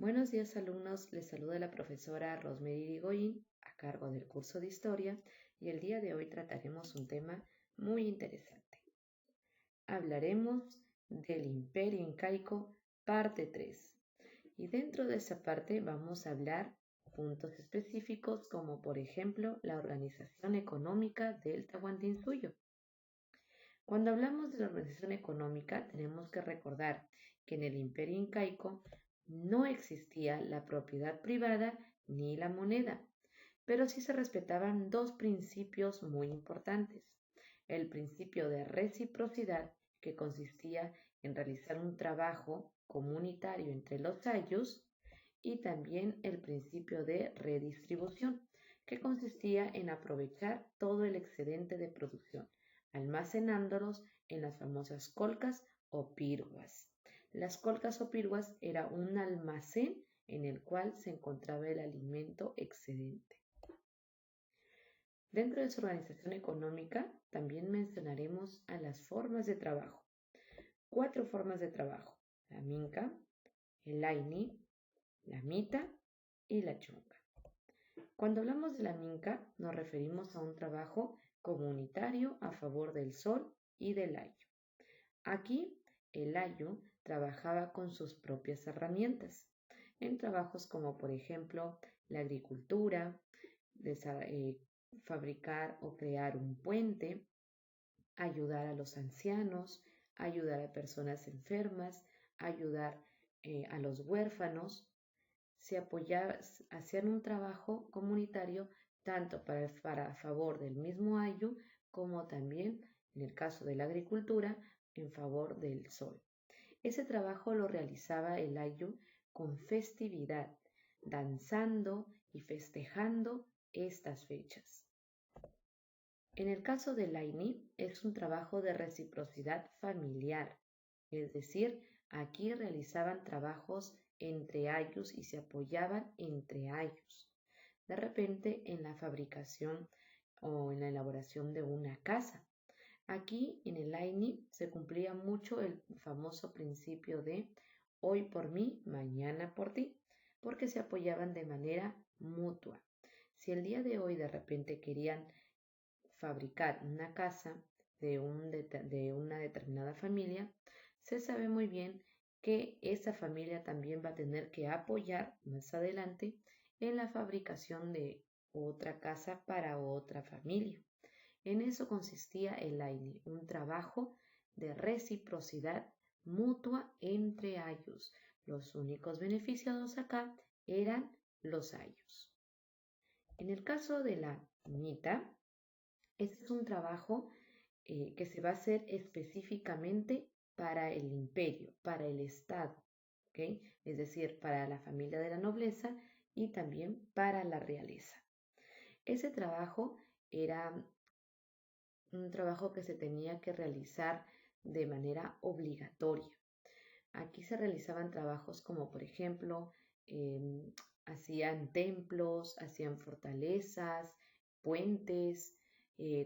Buenos días, alumnos. Les saluda la profesora Rosemary Irigoyen a cargo del curso de Historia y el día de hoy trataremos un tema muy interesante. Hablaremos del Imperio Incaico, parte 3. Y dentro de esa parte vamos a hablar puntos específicos como por ejemplo la organización económica del Tahuantinsuyo. Cuando hablamos de la organización económica tenemos que recordar que en el Imperio Incaico no existía la propiedad privada ni la moneda, pero sí se respetaban dos principios muy importantes. El principio de reciprocidad, que consistía en realizar un trabajo comunitario entre los ayllus, y también el principio de redistribución, que consistía en aprovechar todo el excedente de producción, almacenándolos en las famosas colcas o pirguas. Las colcas o pirguas era un almacén en el cual se encontraba el alimento excedente. Dentro de su organización económica también mencionaremos a las formas de trabajo. 4 formas de trabajo: la minca, el aini, la mita y la chunga. Cuando hablamos de la minca nos referimos a un trabajo comunitario a favor del sol y del ayo. Aquí el ayo trabajaba con sus propias herramientas en trabajos como por ejemplo la agricultura, fabricar o crear un puente, ayudar a los ancianos, ayudar a personas enfermas, ayudar a los huérfanos. Hacían un trabajo comunitario tanto para favor del mismo ayu como también, en el caso de la agricultura, en favor del sol. Ese trabajo lo realizaba el ayu con festividad, danzando y festejando estas fechas. En el caso del aini es un trabajo de reciprocidad familiar, es decir, aquí realizaban trabajos entre ayllus y se apoyaban entre ayllus. De repente en la fabricación o en la elaboración de una casa. Aquí en el aini se cumplía mucho el famoso principio de hoy por mí, mañana por ti, porque se apoyaban de manera mutua. Si el día de hoy de repente querían fabricar una casa de una determinada familia, se sabe muy bien que esa familia también va a tener que apoyar más adelante en la fabricación de otra casa para otra familia. En eso consistía el aini, un trabajo de reciprocidad mutua entre ayllus. Los únicos beneficiados acá eran los ayllus. En el caso de la mita, este es un trabajo que se va a hacer específicamente para el imperio, para el Estado, ¿okay? Es decir, para la familia de la nobleza y también para la realeza. Ese trabajo era un trabajo que se tenía que realizar de manera obligatoria. Aquí se realizaban trabajos como, por ejemplo, hacían templos, hacían fortalezas, puentes,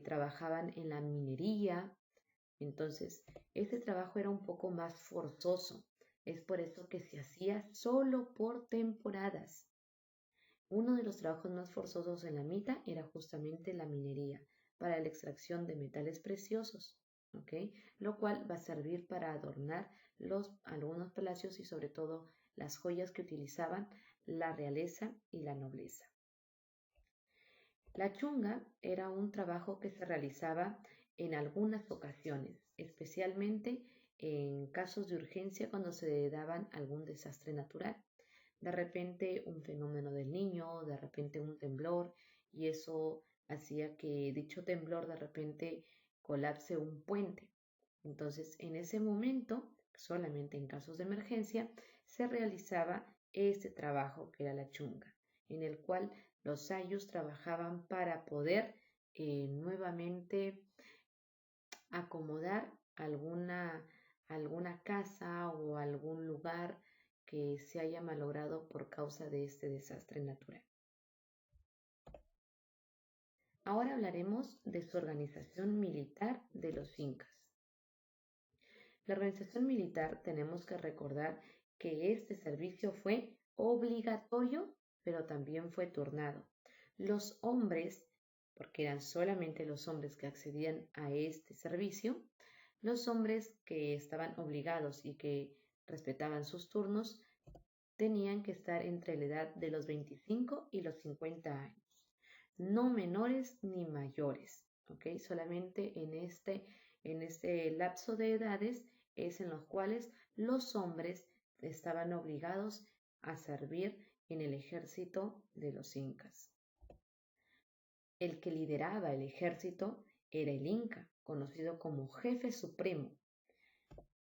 trabajaban en la minería. Entonces, este trabajo era un poco más forzoso. Es por eso que se hacía solo por temporadas. Uno de los trabajos más forzosos en la mita era justamente la minería para la extracción de metales preciosos, ¿okay? Lo cual va a servir para adornar algunos palacios y sobre todo las joyas que utilizaban la realeza y la nobleza. La chunga era un trabajo que se realizaba en algunas ocasiones, especialmente en casos de urgencia cuando se daban algún desastre natural. De repente un fenómeno del niño, de repente un temblor, y eso hacía que dicho temblor de repente colapse un puente. Entonces, en ese momento, solamente en casos de emergencia, se realizaba este trabajo que era la chunga, en el cual los ayllus trabajaban para poder nuevamente acomodar alguna casa o algún lugar que se haya malogrado por causa de este desastre natural. Ahora hablaremos de su organización militar de los incas. La organización militar tenemos que recordar que este servicio fue obligatorio, pero también fue turnado. Los hombres, porque eran solamente los hombres que accedían a este servicio, los hombres que estaban obligados y que respetaban sus turnos, tenían que estar entre la edad de los 25 y los 50 años, no menores ni mayores, ¿ok? Solamente en este lapso de edades es en los cuales los hombres estaban obligados a servir en el ejército de los incas. El que lideraba el ejército era el inca, conocido como jefe supremo.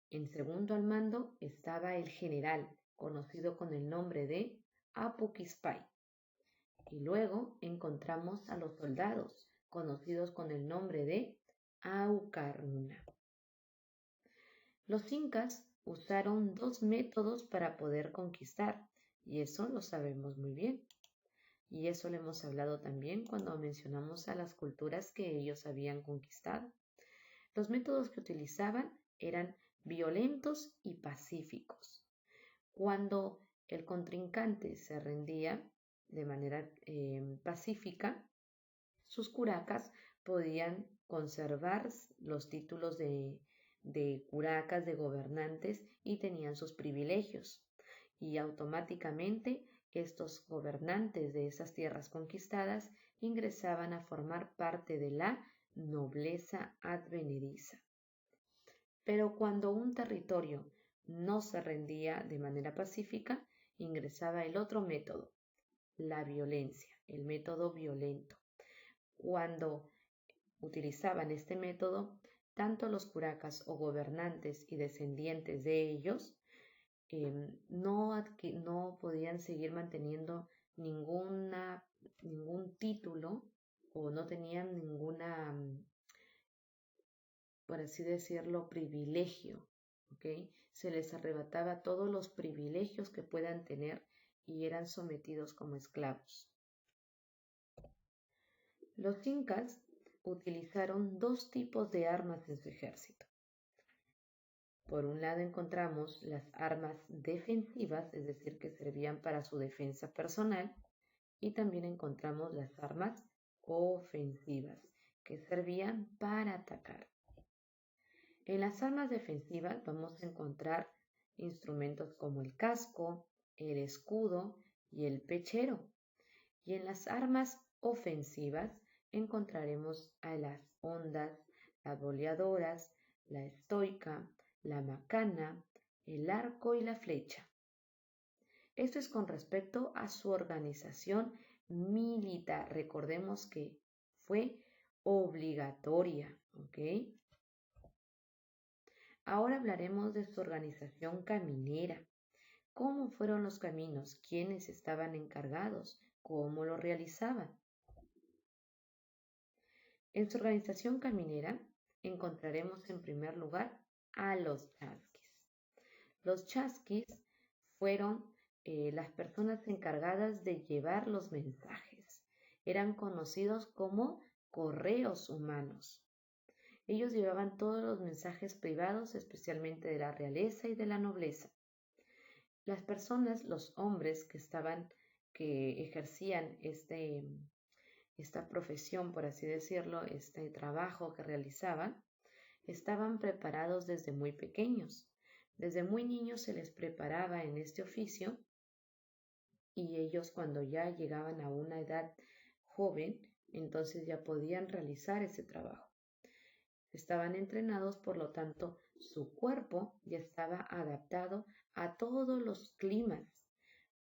En segundo al mando estaba el general, conocido con el nombre de Apuquispay. Y luego encontramos a los soldados, conocidos con el nombre de Aucarnuna. Los incas usaron dos métodos para poder conquistar, y eso lo sabemos muy bien. Y eso lo hemos hablado también cuando mencionamos a las culturas que ellos habían conquistado. Los métodos que utilizaban eran violentos y pacíficos. Cuando el contrincante se rendía de manera pacífica, sus curacas podían conservar los títulos de curacas, de gobernantes, y tenían sus privilegios. Y automáticamente estos gobernantes de esas tierras conquistadas ingresaban a formar parte de la nobleza advenediza. Pero cuando un territorio no se rendía de manera pacífica, ingresaba el otro método, la violencia, el método violento. Cuando utilizaban este método, tanto los curacas o gobernantes y descendientes de ellos no podían seguir manteniendo ningún título, o no tenían ninguna, por así decirlo, privilegio, ¿ok? Se les arrebataba todos los privilegios que puedan tener y eran sometidos como esclavos. Los incas utilizaron dos tipos de armas en su ejército. Por un lado encontramos las armas defensivas, es decir, que servían para su defensa personal, y también encontramos las armas ofensivas, que servían para atacar. En las armas defensivas vamos a encontrar instrumentos como el casco, el escudo y el pechero. Y en las armas ofensivas encontraremos a las hondas, las boleadoras, la estoica, la macana, el arco y la flecha. Esto es con respecto a su organización militar. Recordemos que fue obligatoria, ¿ok? Ahora hablaremos de su organización caminera. ¿Cómo fueron los caminos? ¿Quiénes estaban encargados? ¿Cómo lo realizaban? En su organización caminera encontraremos en primer lugar a los chasquis. Los chasquis fueron las personas encargadas de llevar los mensajes. Eran conocidos como correos humanos. Ellos llevaban todos los mensajes privados, especialmente de la realeza y de la nobleza. Las personas, los hombres que ejercían esta profesión, por así decirlo, este trabajo que realizaban, estaban preparados desde muy pequeños. Desde muy niños se les preparaba en este oficio, y ellos, cuando ya llegaban a una edad joven, entonces ya podían realizar ese trabajo. Estaban entrenados, por lo tanto, su cuerpo ya estaba adaptado a todos los climas.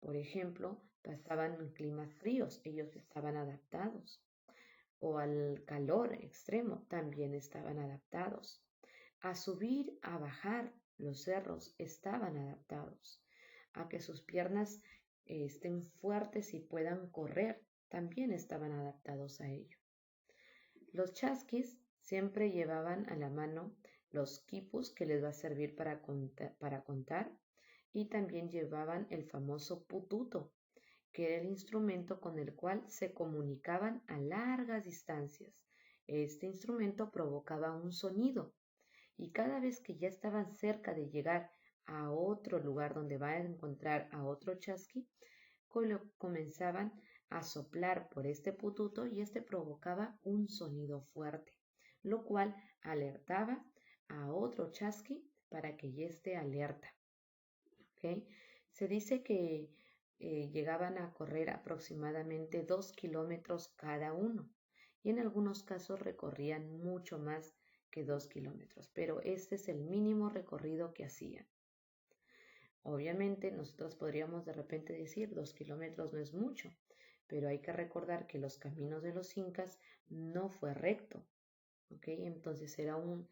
Por ejemplo, pasaban en climas fríos, ellos estaban adaptados. O al calor extremo, también estaban adaptados. A subir, a bajar los cerros, estaban adaptados. A que sus piernas estén fuertes y puedan correr, también estaban adaptados a ello. Los chasquis siempre llevaban a la mano los quipus, que les va a servir para contar, y también llevaban el famoso pututo, que era el instrumento con el cual se comunicaban a largas distancias. Este instrumento provocaba un sonido, y cada vez que ya estaban cerca de llegar a otro lugar donde va a encontrar a otro chasqui, comenzaban a soplar por este pututo y este provocaba un sonido fuerte, lo cual alertaba a otro chasqui para que ya esté alerta. ¿Okay? Se dice que llegaban a correr aproximadamente 2 kilómetros cada uno y en algunos casos recorrían mucho más que 2 kilómetros, pero este es el mínimo recorrido que hacían. Obviamente nosotros podríamos de repente decir 2 kilómetros no es mucho, pero hay que recordar que los caminos de los incas no fue recto, ¿ok? Entonces eran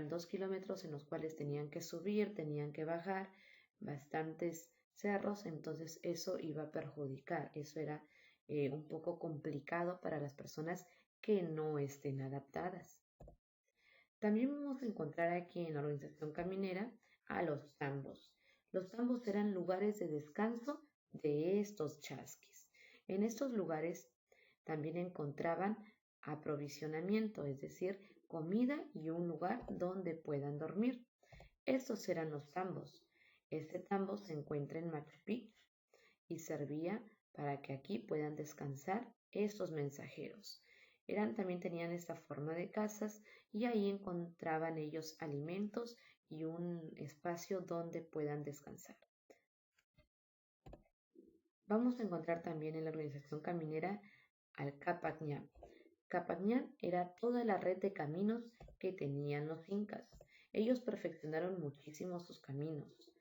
2 kilómetros en los cuales tenían que subir, tenían que bajar, bastantes cerros, entonces eso iba a perjudicar, eso era un poco complicado para las personas que no estén adaptadas. También vamos a encontrar aquí en la organización caminera a los tambos. Los tambos eran lugares de descanso de estos chasquis. En estos lugares también encontraban aprovisionamiento, es decir, comida y un lugar donde puedan dormir. Estos eran los tambos. Este tambo se encuentra en Machu Picchu y servía para que aquí puedan descansar estos mensajeros. También tenían esta forma de casas y ahí encontraban ellos alimentos y un espacio donde puedan descansar. Vamos a encontrar también en la organización caminera al Capac Ñan. Capac Ñan era toda la red de caminos que tenían los incas. Ellos perfeccionaron muchísimo sus caminos.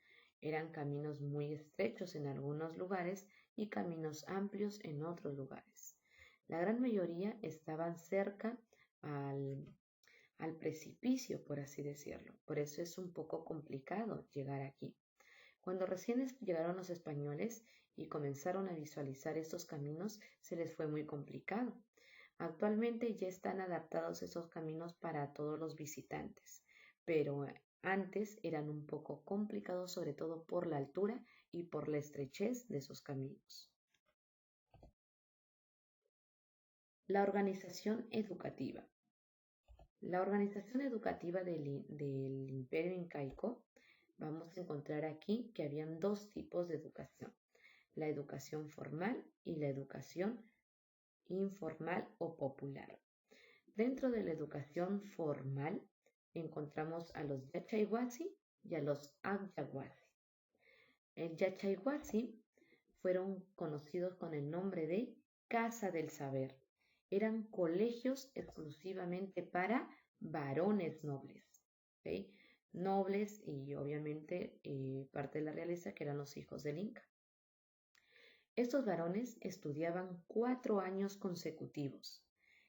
Eran caminos muy estrechos en algunos lugares y caminos amplios en otros lugares. La gran mayoría estaban cerca al precipicio, por así decirlo. Por eso es un poco complicado llegar aquí. Cuando recién llegaron los españoles y comenzaron a visualizar estos caminos, se les fue muy complicado. Actualmente ya están adaptados esos caminos para todos los visitantes, pero antes eran un poco complicados, sobre todo por la altura y por la estrechez de esos caminos. La organización educativa. La organización educativa del Imperio Incaico, vamos a encontrar aquí que habían dos tipos de educación, la educación formal y la educación informal o popular. Dentro de la educación formal encontramos a los Yachaywasi y a los Agyaguasi. El Yachaywasi fueron conocidos con el nombre de Casa del Saber. Eran colegios exclusivamente para varones nobles, ¿okay? Nobles y obviamente parte de la realeza que eran los hijos del Inca. Estos varones estudiaban 4 años consecutivos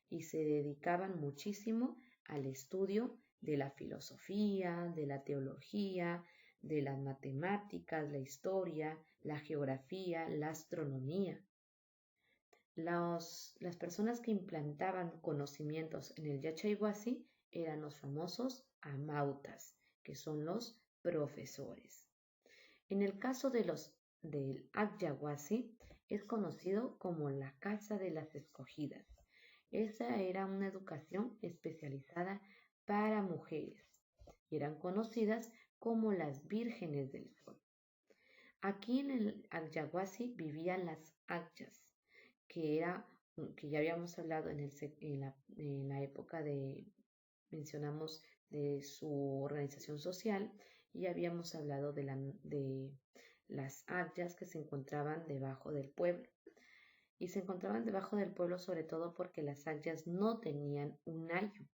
y se dedicaban muchísimo al estudio de la filosofía, de la teología, de las matemáticas, la historia, la geografía, la astronomía. Las personas que implantaban conocimientos en el Yachaywasi eran los famosos amautas, que son los profesores. En el caso del Agyaguasi, es conocido como la Casa de las Escogidas. Esa era una educación especializada para mujeres y eran conocidas como las vírgenes del sol. Aquí en el Agyaguasi vivían las Agyas, que ya habíamos hablado en la época mencionamos de su organización social y habíamos hablado de las Agyas que se encontraban debajo del pueblo. Y se encontraban debajo del pueblo sobre todo porque las Agyas no tenían un ayo,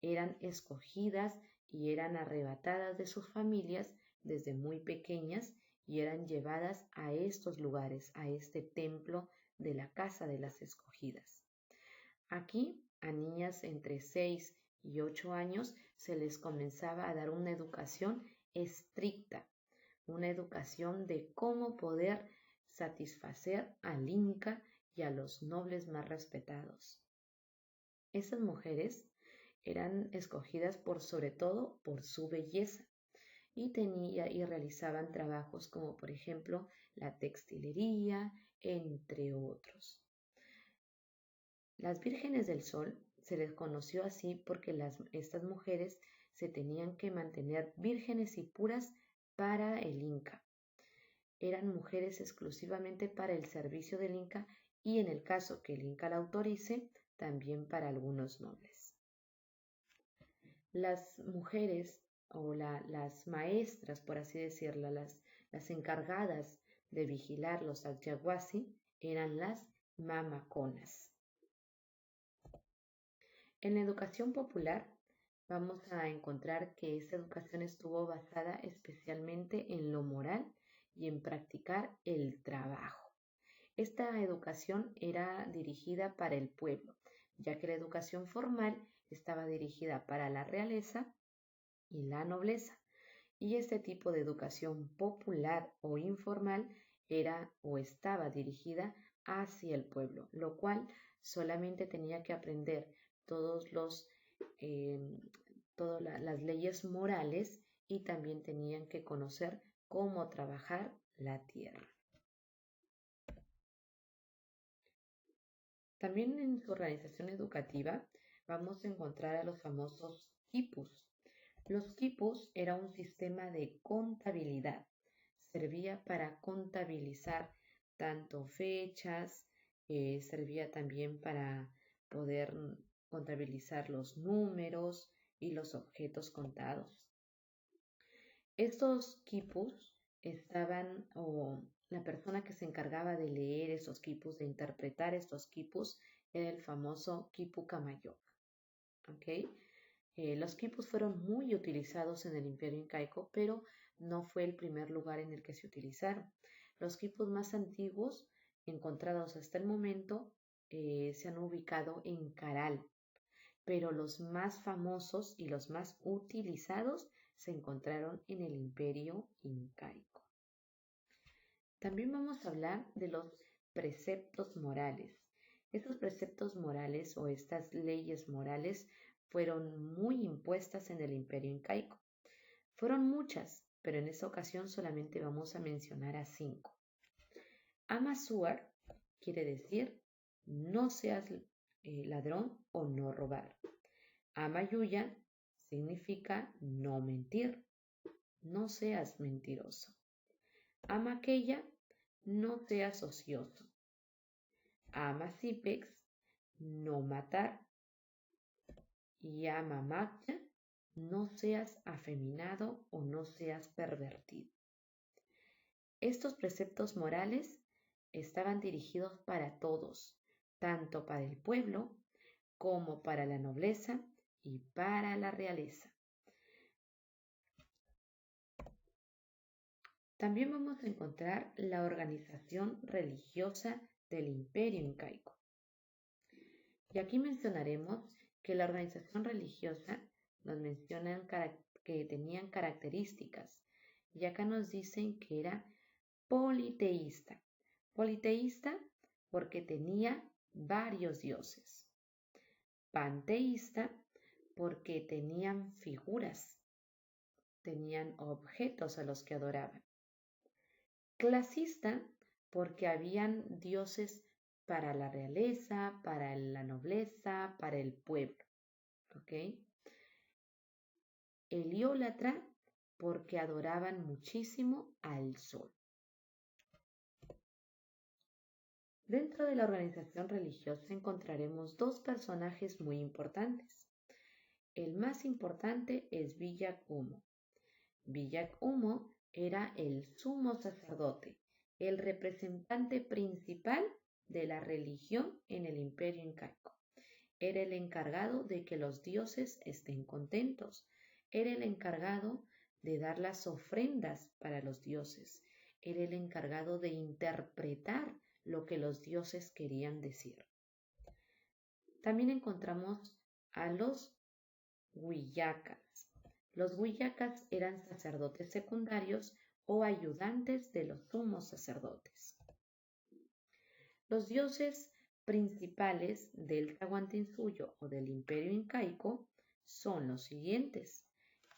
eran escogidas y eran arrebatadas de sus familias desde muy pequeñas y eran llevadas a estos lugares, a este templo de la Casa de las Escogidas. Aquí a niñas entre 6 y 8 años se les comenzaba a dar una educación estricta, una educación de cómo poder satisfacer al Inca y a los nobles más respetados. Esas mujeres eran escogidas sobre todo por su belleza y realizaban trabajos como por ejemplo la textilería, entre otros. Las vírgenes del sol se les conoció así porque estas mujeres se tenían que mantener vírgenes y puras para el Inca. Eran mujeres exclusivamente para el servicio del Inca y en el caso que el Inca la autorice, también para algunos nobles. Las mujeres o las maestras, por así decirlo, las encargadas de vigilar los Achaguasi eran las mamaconas. En la educación popular vamos a encontrar que esta educación estuvo basada especialmente en lo moral y en practicar el trabajo. Esta educación era dirigida para el pueblo, ya que la educación formal estaba dirigida para la realeza y la nobleza, y este tipo de educación popular o informal era o estaba dirigida hacia el pueblo, lo cual solamente tenía que aprender todas las leyes morales y también tenían que conocer cómo trabajar la tierra. También en su organización educativa vamos a encontrar a los famosos quipus. Los quipus era un sistema de contabilidad. Servía para contabilizar tanto fechas, servía también para poder contabilizar los números y los objetos contados. Estos quipus estaban, o la persona que se encargaba de leer esos quipus, de interpretar estos quipus, era el famoso quipu camayoc. ¿Okay? Los quipus fueron muy utilizados en el Imperio Incaico, pero no fue el primer lugar en el que se utilizaron. Los quipus más antiguos encontrados hasta el momento se han ubicado en Caral, pero los más famosos y los más utilizados se encontraron en el Imperio Incaico. También vamos a hablar de los preceptos morales. Estos preceptos morales o estas leyes morales fueron muy impuestas en el Imperio Incaico. Fueron muchas, pero en esta ocasión solamente vamos a mencionar a 5. Amasuar quiere decir no seas ladrón o no robar. Amayuya significa no mentir, no seas mentiroso. Amaqueya, no seas ocioso. Amasipex, no matar. Y amamacha, no seas afeminado o no seas pervertido. Estos preceptos morales estaban dirigidos para todos, tanto para el pueblo como para la nobleza y para la realeza. También vamos a encontrar la organización religiosa del Imperio Incaico. Y aquí mencionaremos que la organización religiosa nos mencionan que tenían características. Y acá nos dicen que era politeísta. Politeísta porque tenía varios dioses. Panteísta porque tenían figuras, tenían objetos a los que adoraban. Clasista porque habían dioses para la realeza, para la nobleza, para el pueblo. ¿Ok? Heliólatra porque adoraban muchísimo al sol. Dentro de la organización religiosa encontraremos 2 personajes muy importantes. El más importante es Villac Humo. Villac Humo era el sumo sacerdote, el representante principal de la religión en el Imperio Incaico. Era el encargado de que los dioses estén contentos. Era el encargado de dar las ofrendas para los dioses. Era el encargado de interpretar lo que los dioses querían decir. También encontramos a los huillacas. Los huillacas eran sacerdotes secundarios o ayudantes de los sumos sacerdotes. Los dioses principales del Tahuantinsuyo o del Imperio Incaico son los siguientes.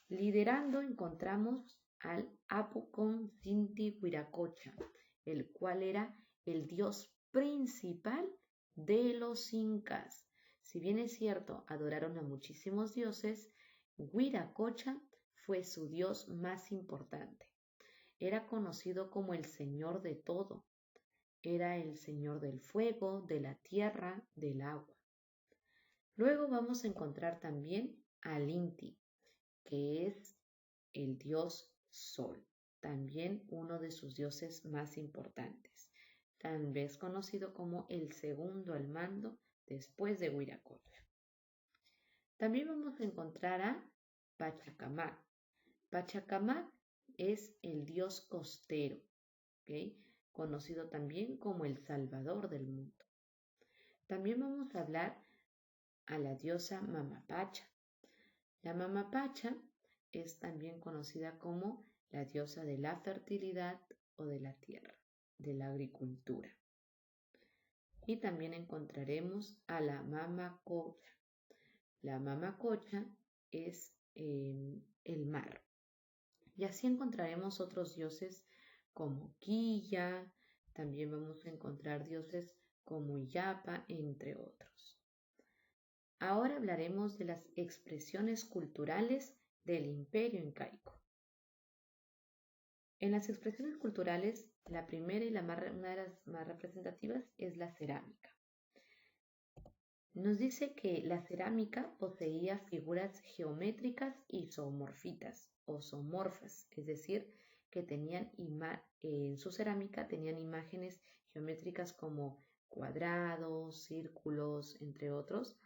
Liderando encontramos al Apucón Sinti Huiracocha, el cual era el dios principal de los incas. Si bien es cierto, adoraron a muchísimos dioses, Huiracocha fue su dios más importante. era conocido como el Señor de todo. Era el Señor del fuego, de la tierra, del agua. Luego vamos a encontrar también al Inti, que es el dios Sol, también uno de sus dioses más importantes, tal vez conocido como el segundo al mando después de Huiracocha. También vamos a encontrar a Pachacamac. Pachacamac es el dios costero, ¿ok? Conocido también como el Salvador del mundo. También vamos a hablar a la diosa Mamapacha. La Mamapacha es también conocida como la diosa de la fertilidad o de la tierra, de la agricultura. Y también encontraremos a la Mamacocha. La Mamacocha es el mar. Y así encontraremos otros dioses como Quilla, también vamos a encontrar dioses como Illapa, entre otros. Ahora hablaremos de las expresiones culturales del Imperio Incaico. En las expresiones culturales, la primera y una de las más representativas es la cerámica. Nos dice que la cerámica poseía figuras geométricas isomorfitas o zoomorfas, es decir, que en su cerámica tenían imágenes geométricas como cuadrados, círculos, entre otros,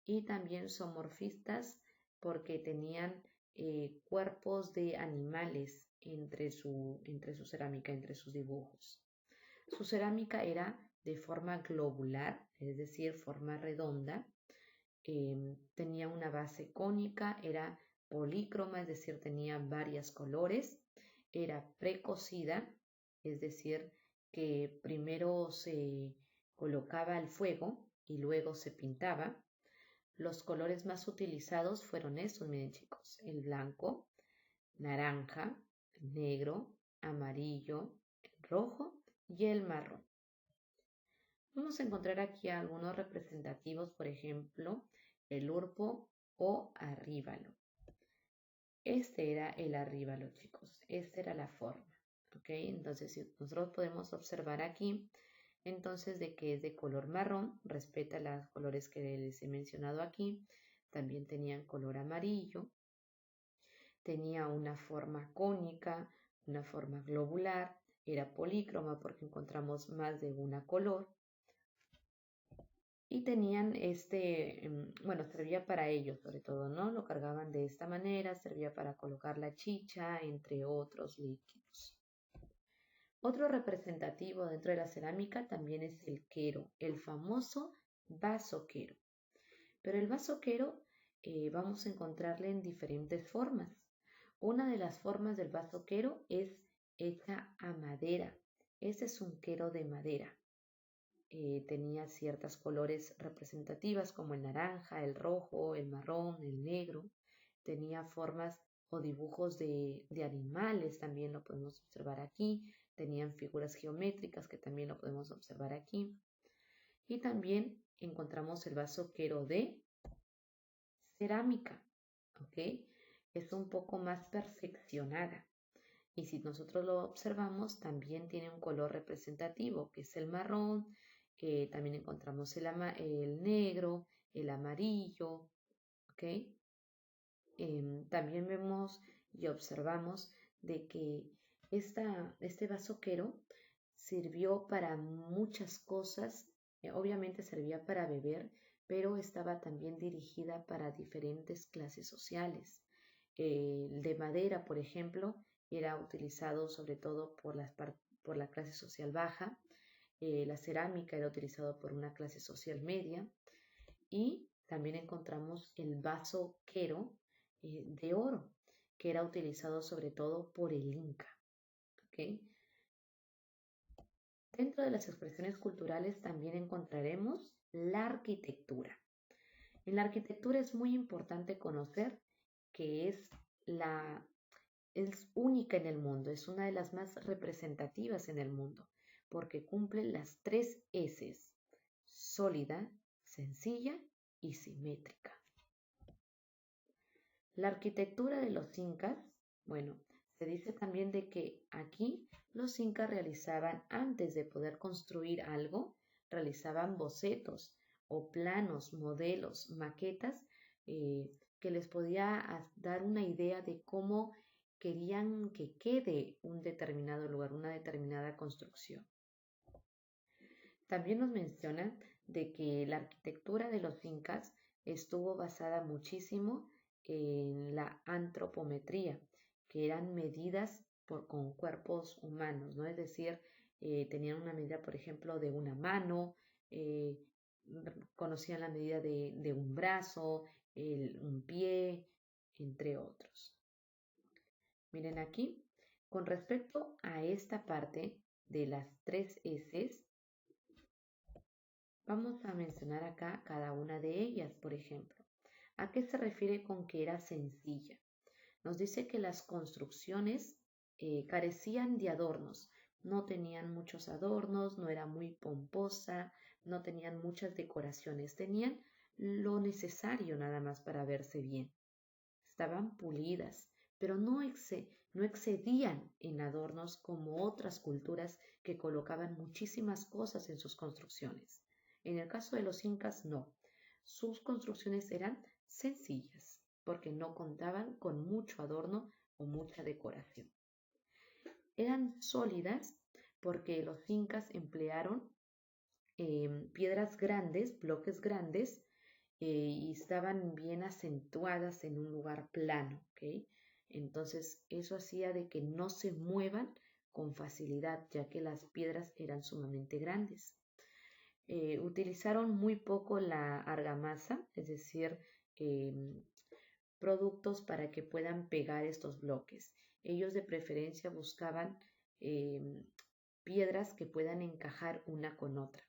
y también zoomorfistas porque tenían cuerpos de animales entre su cerámica, entre sus dibujos. Su cerámica era de forma globular, es decir, forma redonda, tenía una base cónica, era polícroma, es decir, tenía varios colores, era precocida, es decir, que primero se colocaba al fuego y luego se pintaba. Los colores más utilizados fueron estos, miren chicos, el blanco, naranja, negro, amarillo, rojo y el marrón. Vamos a encontrar aquí algunos representativos, por ejemplo, el urpo o arríbalo. Este era el arríbalo, chicos. Esta era la forma. ¿Ok? Entonces, si nosotros podemos observar aquí, entonces de que es de color marrón, respeta los colores que les he mencionado aquí. También tenían color amarillo. Tenía una forma cónica, una forma globular. Era polícroma porque encontramos más de una color. Y tenían servía para ellos sobre todo, ¿no? Lo cargaban de esta manera, servía para colocar la chicha, entre otros líquidos. Otro representativo dentro de la cerámica también es el quero, el famoso vaso quero. Pero el vaso quero vamos a encontrarle en diferentes formas. Una de las formas del vaso quero es hecha a madera. Este es un quero de madera. Tenía ciertos colores representativas como el naranja, el rojo, el marrón, el negro. Tenía formas o dibujos de animales, también lo podemos observar aquí. Tenían figuras geométricas que también lo podemos observar aquí. Y también encontramos el vaso quero de cerámica, ¿ok? Es un poco más perfeccionada. Y si nosotros lo observamos, también tiene un color representativo, que es el marrón. También encontramos el negro, el amarillo, ¿ok? También vemos y observamos de que este vasoquero sirvió para muchas cosas. Obviamente servía para beber, pero estaba también dirigida para diferentes clases sociales. El de madera, por ejemplo, era utilizado sobre todo por la clase social baja. La cerámica era utilizado por una clase social media. Y también encontramos el vaso quero de oro, que era utilizado sobre todo por el Inca. ¿Okay? Dentro de las expresiones culturales también encontraremos la arquitectura. En la arquitectura es muy importante conocer que es única en el mundo, es una de las más representativas en el mundo, porque cumple las 3 S: sólida, sencilla y simétrica. La arquitectura de los incas, Se dice también de que aquí los incas realizaban, antes de poder construir algo, realizaban bocetos o planos, modelos, maquetas que les podía dar una idea de cómo querían que quede un determinado lugar, una determinada construcción. También nos mencionan de que la arquitectura de los incas estuvo basada muchísimo en la antropometría, que eran medidas con cuerpos humanos, ¿no? Es decir, tenían una medida, por ejemplo, de una mano, eh, conocían la medida de un brazo, un pie, entre otros. Miren aquí, con respecto a esta parte de las 3 S, vamos a mencionar acá cada una de ellas, por ejemplo. ¿A qué se refiere con que era sencilla? Nos dice que las construcciones carecían de adornos, no tenían muchos adornos, no era muy pomposa, no tenían muchas decoraciones, tenían lo necesario nada más para verse bien. Estaban pulidas, pero no excedían en adornos como otras culturas que colocaban muchísimas cosas en sus construcciones. En el caso de los incas, no. Sus construcciones eran sencillas, porque no contaban con mucho adorno o mucha decoración. Eran sólidas porque los incas emplearon piedras grandes, bloques grandes, y estaban bien acentuadas en un lugar plano, ¿ok? Entonces eso hacía de que no se muevan con facilidad, ya que las piedras eran sumamente grandes. Utilizaron muy poco la argamasa, es decir, productos para que puedan pegar estos bloques. Ellos de preferencia buscaban piedras que puedan encajar una con otra.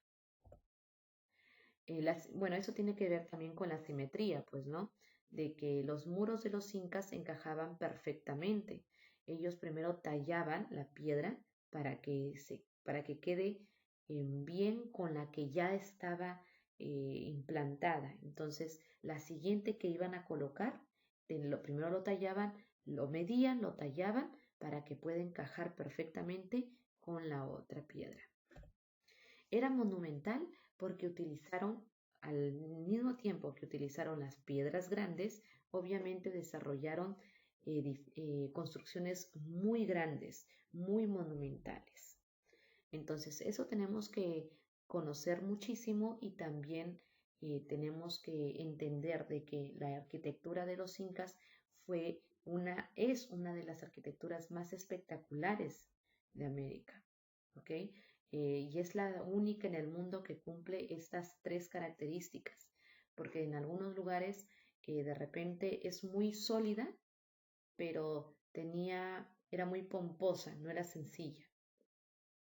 Bueno, eso tiene que ver también con la simetría, pues, ¿no? De que los muros de los incas encajaban perfectamente. Ellos primero tallaban la piedra para que quede bien con la que ya estaba implantada. Entonces, la siguiente que iban a colocar, primero lo tallaban, lo medían, lo tallaban para que pueda encajar perfectamente con la otra piedra. Era monumental porque utilizaron, al mismo tiempo que utilizaron las piedras grandes, obviamente desarrollaron construcciones muy grandes, muy monumentales. Entonces, eso tenemos que conocer muchísimo y también tenemos que entender de que la arquitectura de los incas es una de las arquitecturas más espectaculares de América. ¿Ok? Y es la única en el mundo que cumple estas 3 características, porque en algunos lugares de repente es muy sólida, pero era muy pomposa, no era sencilla.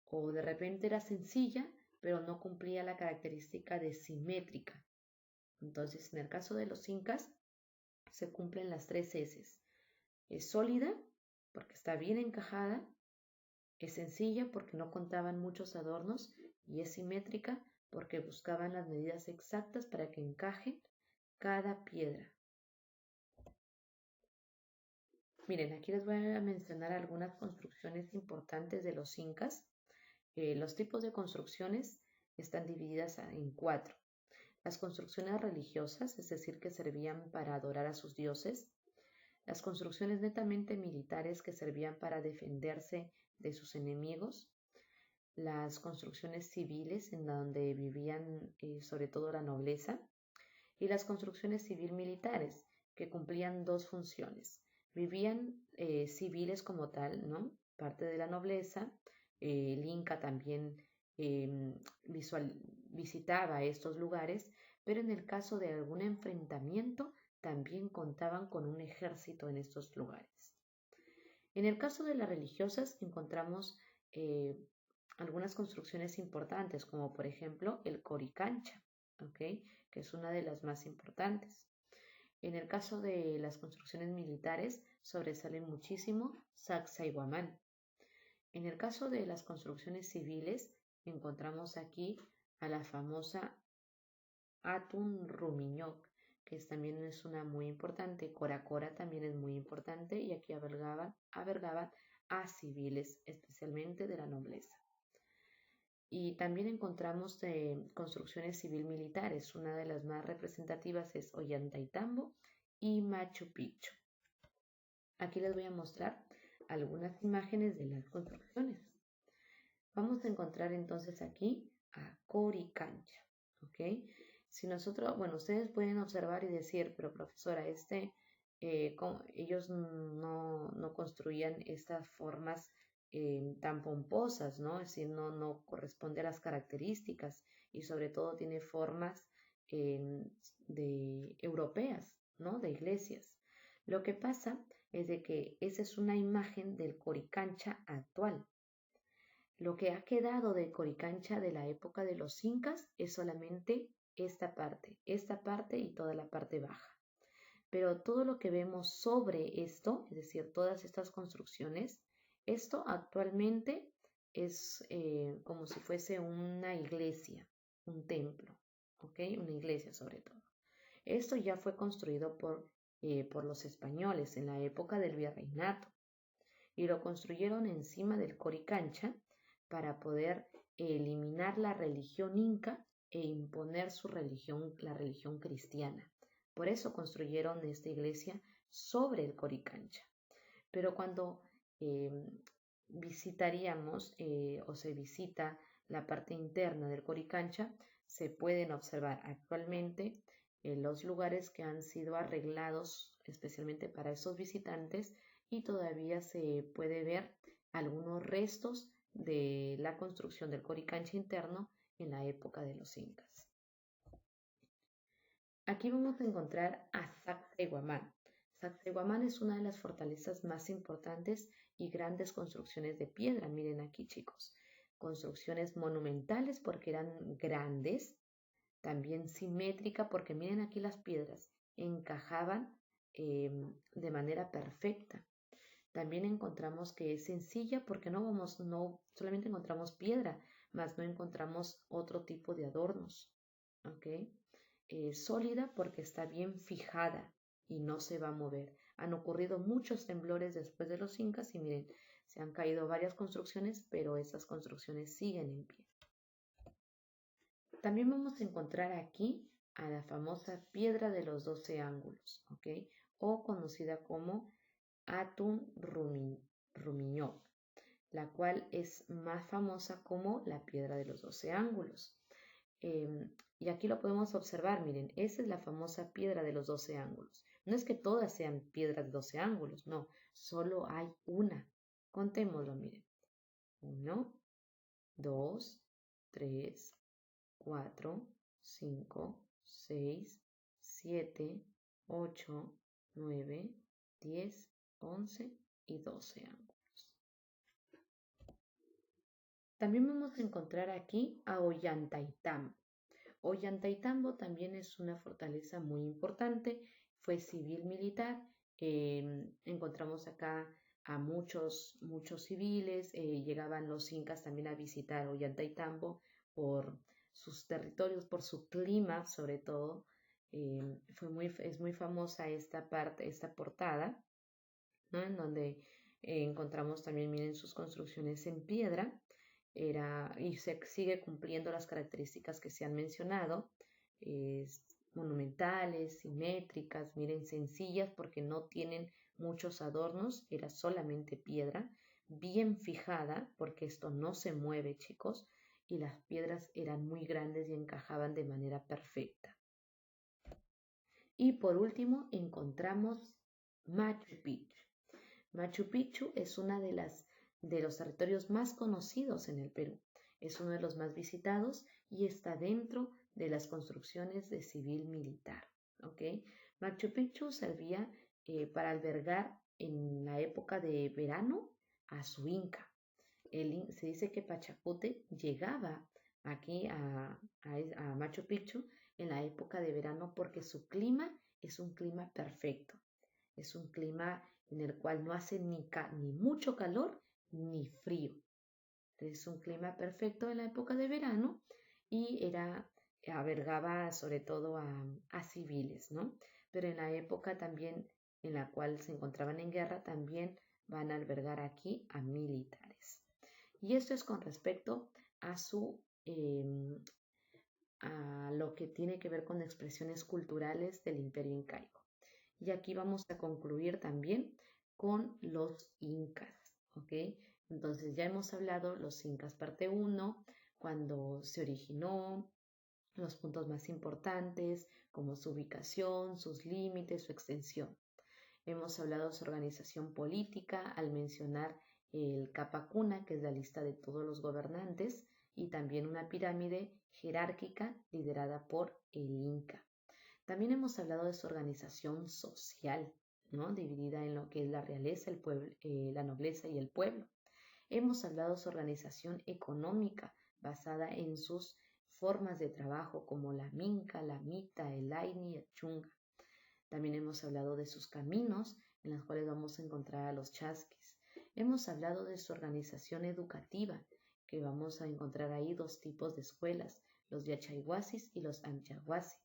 O de repente era sencilla, pero no cumplía la característica de simétrica. Entonces, en el caso de los incas, se cumplen las 3 S. Es sólida, porque está bien encajada. Es sencilla porque no contaban muchos adornos y es simétrica porque buscaban las medidas exactas para que encaje cada piedra. Miren, aquí les voy a mencionar algunas construcciones importantes de los incas. Los tipos de construcciones están divididas en 4. Las construcciones religiosas, es decir, que servían para adorar a sus dioses. Las construcciones netamente militares que servían para defenderse de sus enemigos. Las construcciones civiles en donde vivían sobre todo la nobleza, y las construcciones civil-militares que cumplían 2 funciones. Vivían civiles como tal, ¿no? Parte de la nobleza. El Inca también visitaba estos lugares, pero en el caso de algún enfrentamiento también contaban con un ejército en estos lugares. En el caso de las religiosas encontramos algunas construcciones importantes, como por ejemplo el Coricancha, ¿okay? Que es una de las más importantes. En el caso de las construcciones militares sobresalen muchísimo Sacsayhuamán. En el caso de las construcciones civiles encontramos aquí a la famosa Atun Rumiñoc, que también es una muy importante. Cora Cora también es muy importante y aquí albergaban a civiles, especialmente de la nobleza. Y también encontramos construcciones civil-militares. Una de las más representativas es Ollantaytambo y Machu Picchu. Aquí les voy a mostrar algunas imágenes de las construcciones. Vamos a encontrar entonces aquí a Coricancha, ¿ok? Si nosotros, bueno, ustedes pueden observar y decir, pero profesora, ellos no construían estas formas tan pomposas, ¿no? Es decir, no corresponde a las características y sobre todo tiene formas europeas, ¿no? De iglesias. Lo que pasa es de que esa es una imagen del Coricancha actual. Lo que ha quedado de Coricancha de la época de los incas es solamente esta parte y toda la parte baja. Pero todo lo que vemos sobre esto, es decir, todas estas construcciones, esto actualmente es como si fuese una iglesia, un templo, ¿ok? Una iglesia sobre todo. Esto ya fue construido por los españoles en la época del virreinato y lo construyeron encima del Coricancha para poder eliminar la religión inca e imponer su religión, la religión cristiana. Por eso construyeron esta iglesia sobre el Coricancha. Pero cuando visitaríamos o se visita la parte interna del Coricancha, se pueden observar actualmente los lugares que han sido arreglados especialmente para esos visitantes y todavía se puede ver algunos restos de la construcción del Coricancha interno en la época de los incas. Aquí vamos a encontrar a Sacsayhuamán. Sacsayhuamán es una de las fortalezas más importantes y grandes construcciones de piedra. Miren aquí, chicos. Construcciones monumentales porque eran grandes, también simétrica porque miren aquí las piedras, encajaban de manera perfecta. También encontramos que es sencilla porque no solamente encontramos piedra, más no encontramos otro tipo de adornos, ¿ok? Sólida porque está bien fijada y no se va a mover. Han ocurrido muchos temblores después de los incas y miren, se han caído varias construcciones, pero esas construcciones siguen en pie. También vamos a encontrar aquí a la famosa piedra de los 12 ángulos, ¿ok? O conocida como Atun Rumiñol, la cual es más famosa como la piedra de los 12 ángulos. Y aquí lo podemos observar, miren, esa es la famosa piedra de los 12 ángulos. No es que todas sean piedras de 12 ángulos, no, solo hay una. Contémoslo, miren. 1, 2, 3, 4, 5, 6, 7, 8, 9, 10, 11 y 12 ángulos. También vamos a encontrar aquí a Ollantaytambo. Ollantaytambo también es una fortaleza muy importante, fue civil-militar. Encontramos acá a muchos civiles, llegaban los incas también a visitar Ollantaytambo por sus territorios, por su clima sobre todo. Es muy famosa esta portada, ¿no? En donde encontramos también, miren, sus construcciones en piedra. Y se sigue cumpliendo las características que se han mencionado, monumentales, simétricas, miren, sencillas porque no tienen muchos adornos, era solamente piedra, bien fijada porque esto no se mueve, chicos, y las piedras eran muy grandes y encajaban de manera perfecta. Y por último encontramos Machu Picchu. Machu Picchu es una de los territorios más conocidos en el Perú. Es uno de los más visitados y está dentro de las construcciones de civil militar. ¿Okay? Machu Picchu servía para albergar en la época de verano a su inca. Se dice que Pachacute llegaba aquí a Machu Picchu en la época de verano porque su clima es un clima perfecto. Es un clima en el cual no hace ni mucho calor ni frío. Es un clima perfecto en la época de verano y albergaba sobre todo a civiles, ¿no? Pero en la época también en la cual se encontraban en guerra, también van a albergar aquí a militares. Y esto es con respecto a a lo que tiene que ver con expresiones culturales del Imperio Incaico. Y aquí vamos a concluir también con los incas, ¿ok? Entonces ya hemos hablado los incas parte 1, cuando se originó, los puntos más importantes, como su ubicación, sus límites, su extensión. Hemos hablado de su organización política al mencionar el Capacuna, que es la lista de todos los gobernantes, y también una pirámide jerárquica liderada por el Inca. También hemos hablado de su organización social, ¿no? Dividida en lo que es la realeza, el pueblo, la nobleza y el pueblo. Hemos hablado de su organización económica basada en sus formas de trabajo como la minca, la mita, el aini y el chunga. También hemos hablado de sus caminos en los cuales vamos a encontrar a los chasquis. Hemos hablado de su organización educativa, que vamos a encontrar ahí dos tipos de escuelas, los yachayhuasis y los anchahuasi.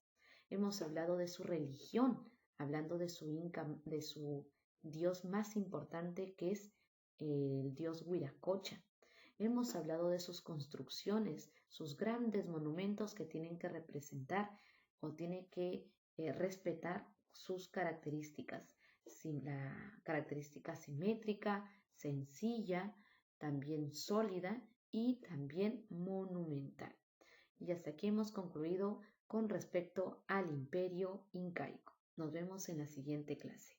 Hemos hablado de su religión, hablando de su dios más importante, que es el dios Huiracocha. Hemos hablado de sus construcciones, sus grandes monumentos que tienen que representar o tienen que respetar sus características, la característica simétrica, sencilla, también sólida y también monumental. Y hasta aquí hemos concluido con respecto al Imperio Incaico. Nos vemos en la siguiente clase.